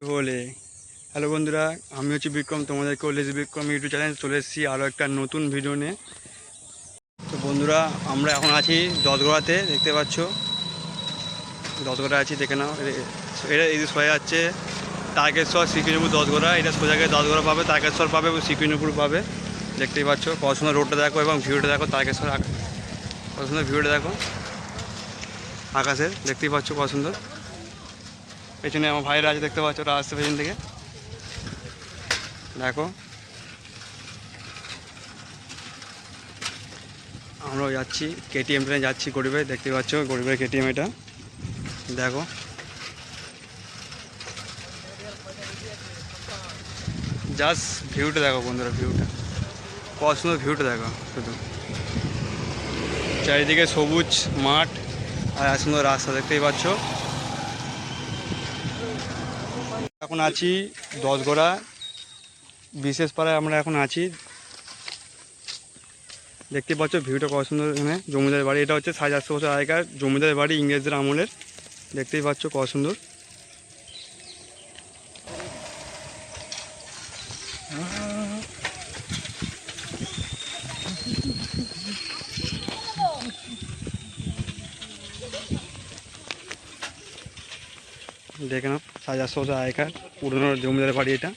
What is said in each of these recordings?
বলে হ্যালো বন্ধুরা, আমি হচ্ছি বিক্রম। তোমাদেরকে ওলেজ বিক্রম ইউটিউব চ্যানেল চলে এসেছি আরও একটা নতুন ভিডিও নিয়ে। তো বন্ধুরা, আমরা এখন আছি দশগড়াতে, দেখতে পাচ্ছ দশগড়া আছি, দেখে নাও। এটা এই সোজা যাচ্ছে তারকেশ্বর, শ্রীকৃষ্ণপুর, দশগড়া। এটা সোজা গিয়ে দশগড়া পাবে, তারকেশ্বর পাবে এবং শ্রীকৃষ্ণপুর পাবে। দেখতেই পাচ্ছ কত সুন্দর রোডটা দেখো এবং ভিউটা দেখো। তারকেশ্বর কত সুন্দর ভিউটা দেখো আকাশের, দেখতেই পাচ্ছ কত সুন্দর। পেছনে আমার ভাইরা আছে, দেখতে পাচ্ছ, ওরা আসছে পেছন থেকে, দেখো। আমরাও যাচ্ছি কেটিএম ট্রেনে যাচ্ছি গরিবে, দেখতে পাচ্ছ গরিবের কেটিএম। এটা দেখো, জাস্ট ভিউটা দেখো বন্ধুরা, ভিউটা কত সুন্দর, ভিউটা দেখো শুধু। চারিদিকে সবুজ মাঠ আর সুন্দর রাস্তা, দেখতেই পাচ্ছ। এখন আছি দশগড়া বিশেষ পাড়ায়, আমরা এখন আছি। দেখতে পাচ্ছ ভিউটা কত সুন্দর। এখানে জমিদার বাড়ি, এটা হচ্ছে 450 বছর আগেকার জমিদার বাড়ি, ইংরেজদের আমলের। দেখতেই পাচ্ছ কত সুন্দর। দেখে নাও, 450 বছর আগেকার পুরনো জমিদার বাড়ি এটা।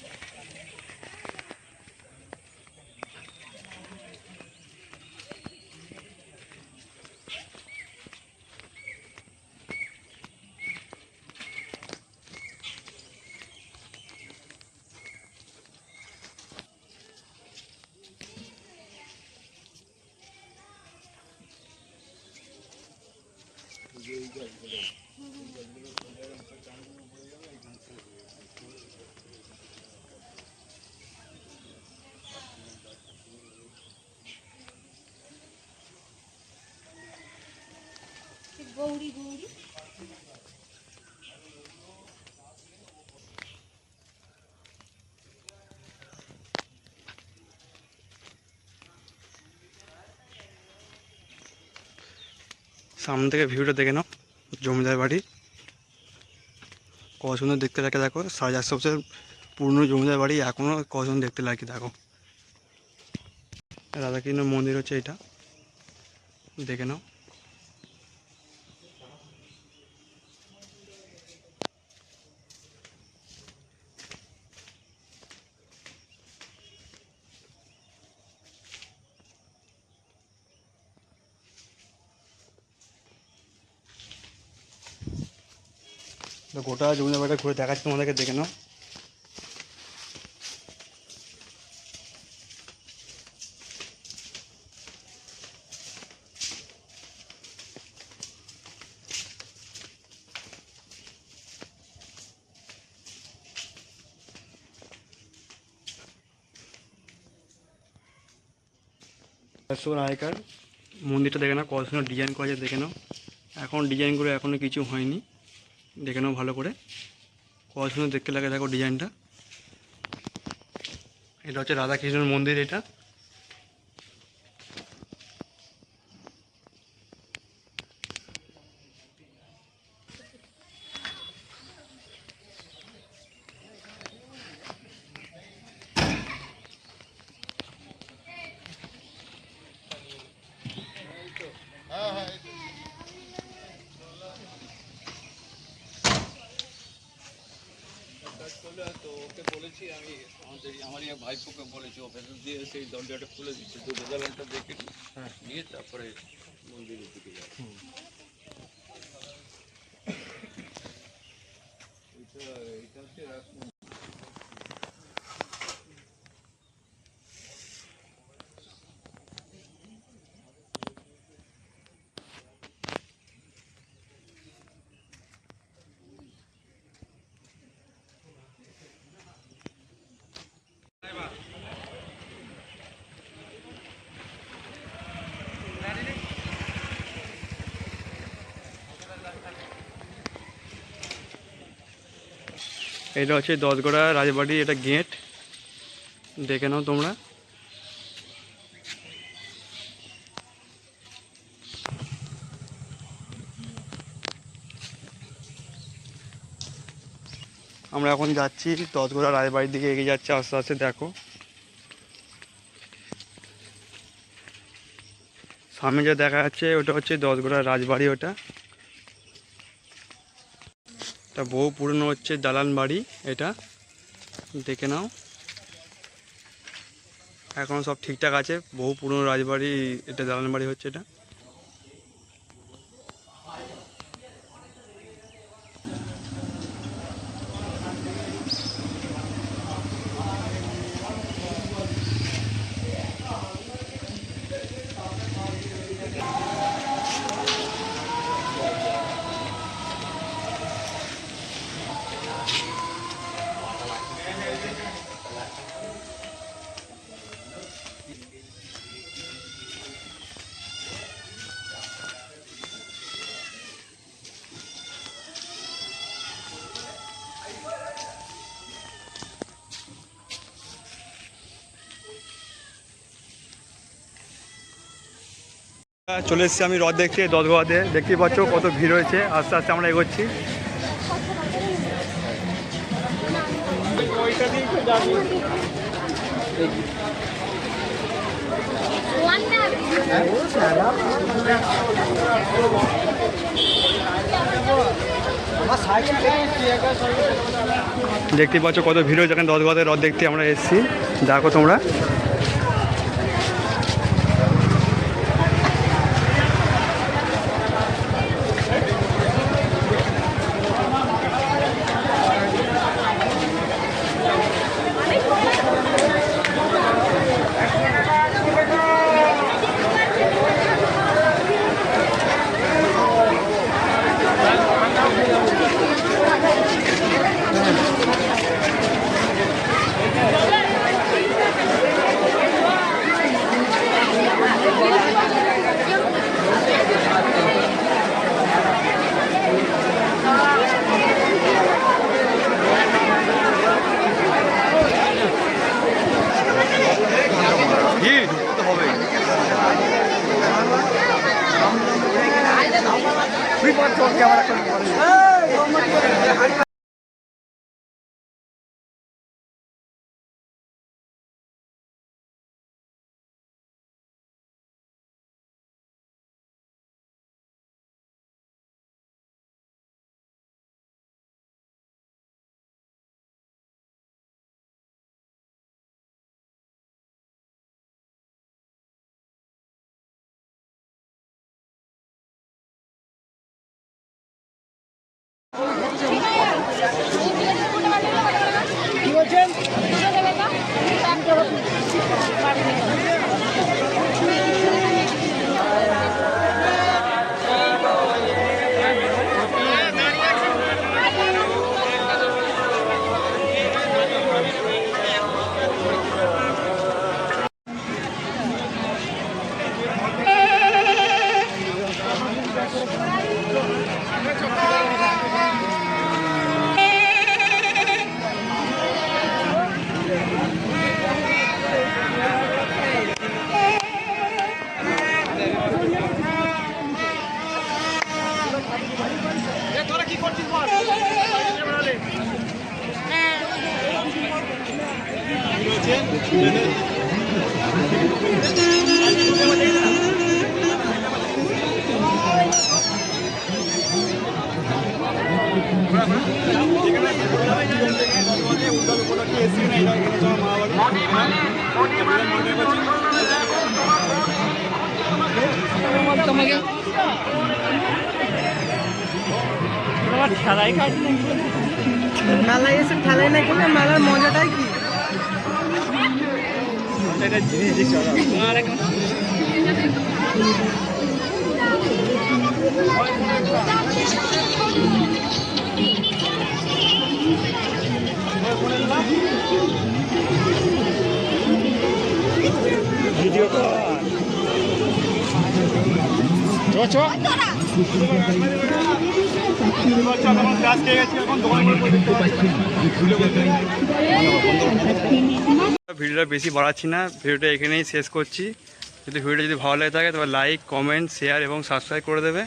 গৌরী গৌরী সামনে থেকে ভিউটা দেখে নাও, জমিদার বাড়ি কত সুন্দর দেখতে লাগে। দেখো 450 বছর পুরনো জমিদার বাড়ি, এখনও কত সুন্দর দেখতে লাগে। দেখো রাধাকৃষ্ণ মন্দির হচ্ছে এটা, দেখে নাও। তো গোটা জমিদার বাড়িটা ঘুরে দেখাচ্ছি তোমাদেরকে, দেখে নাও। আগেকার মন্দিরটা দেখে নাও, কত সুন্দর ডিজাইন করা আছে, দেখে নাও। এখন ডিজাইনগুলো এখনও কিছু হয়নি, দেখে নাও ভালো করে। কত সুন্দর দেখতে লাগে, দেখো ডিজাইনটা। এটা হচ্ছে রাধাকৃষ্ণের মন্দির এটা। তো ওকে বলেছি আমি, আমার ভাইপোকে বলেছি ও ভেতর দিয়ে সেই দরজাটা খুলে দিচ্ছে, দুর্গালয়টা দেখে নিয়ে তারপরে মন্দিরের দিকে যাবে। এটা হচ্ছে এটা হচ্ছে দশগড়া রাজবাড়ি, এটা গেট, দেখে নাও তোমরা। আমরা এখন যাচ্ছি দশগোড়া রায়বাড়ির দিকে এগিয়ে যাচ্ছে আস্তে আস্তে। দেখো সামনে যা দেখা যাচ্ছে ওটা হচ্ছে দশগোড়ার রাজবাড়ি। ওটা বহু পুরনো হচ্ছে দালান বাড়ি, এটা দেখে নাও। এখন সব ঠিকঠাক আছে, বহু পুরনো রাজবাড়ি, এটা দালান বাড়ি হচ্ছে এটা। চলে এসেছি আমি হ্রদ দেখতে, দশগোড়াতে। দেখতেই পাচ্ছ কত ভিড় হয়েছে। আস্তে আস্তে আমরা এগোচ্ছি। দেখতেই পাচ্ছ কত ভিড় হয়েছে এখানে দশগোড়াতে হ্রদ দেখতে আমরা এসেছি। দেখো তোমরা। ঠেলাই খাই মেলায় এসে ঠেলাই না খেলে মেলার মজাটাই কি? এটা জিনিস ভিডিও ভিডিওটা বেশি বাড়াচ্ছি না, ভিডিওটা এখানেই শেষ করছি। যদি ভিডিওটা ভালো লাগে থাকে তবে লাইক, কমেন্ট, শেয়ার এবং সাবস্ক্রাইব করে দেবে।